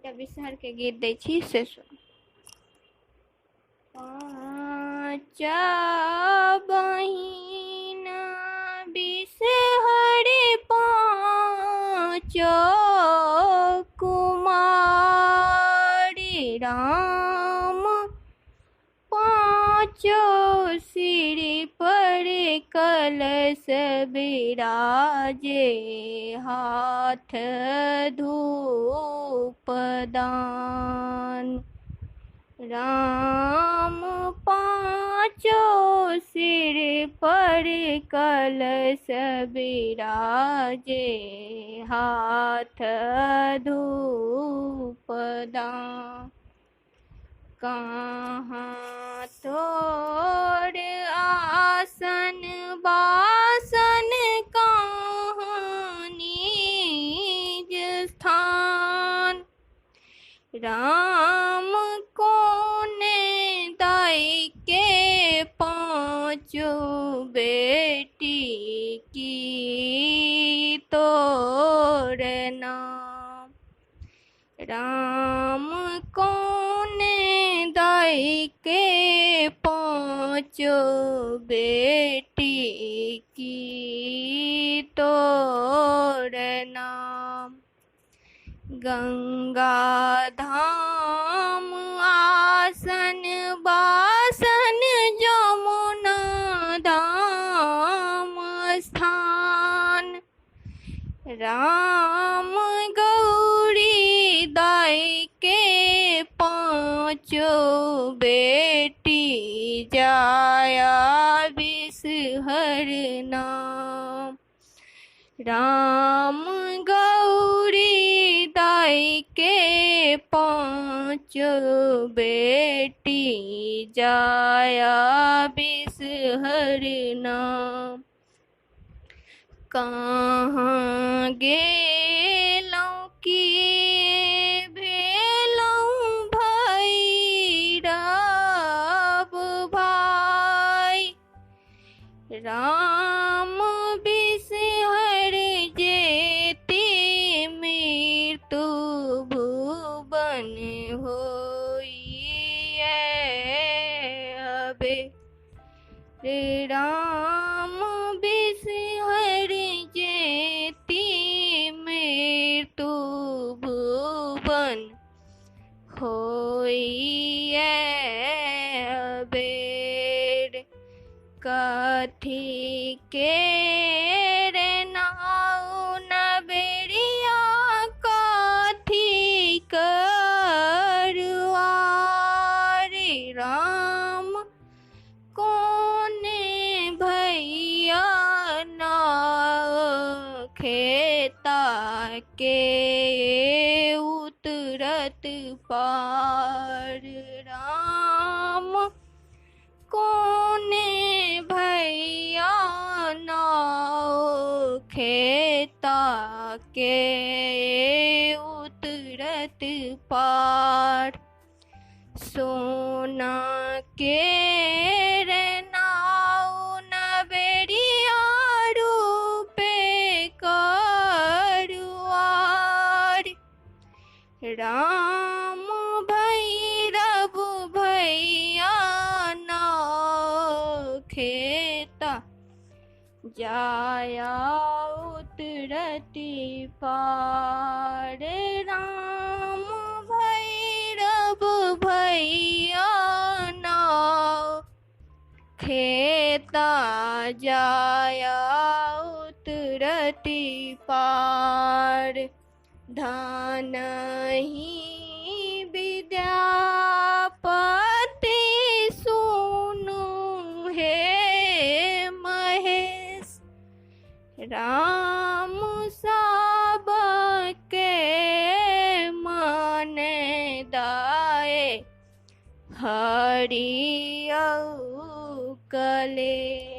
एकटा बिसहर के गीत दै छी से सुन। पाँच बहिन बिसहर पाँच कुमारी राम पाँचो सिर पर कलश बिराजे हाथ धूप दान। राम पाँचो सिर पर कलश बिराजे हाथ धूप दान। कहाँ तोर आसन बासन कहाँ निज स्थान। राम कोने दाई के पाँचों बेटी की तोर नाम। राम कोने दाई के पाँचों बेटी की तोर नाम। गंगा धाम आसन बासन जमुना धाम स्थान। राम गौरी दाई के पाँचों बेटी जाया बिसहर नाम। राम गौरी दाई के पाँचों बेटी जाया बिसहर नाम। कहाँ गेलौं की भेलौं भैरव भाई। राम बिसहर जेती मृत्यु भुवन होइए अबे। राम बिसहर जेती मृत्यु भुवन होइए अबेर। कथी के रे नाउ नबेरिया कथी करवारी। राम कोने भैया नाव खेता के उतरत पार। राम कोने भैया नाव खेता के उतरत पार। सोना के रे नाउ नबेरिया रूपे करवार। राम भैरव भैया नाव खेता जाया उतरती पार। राम भैरव भैया नाव खेता जाया उतरती पार। धन ही विद्यापति सुनु हे महेश। राम सबके मन दाए हरि कलेश।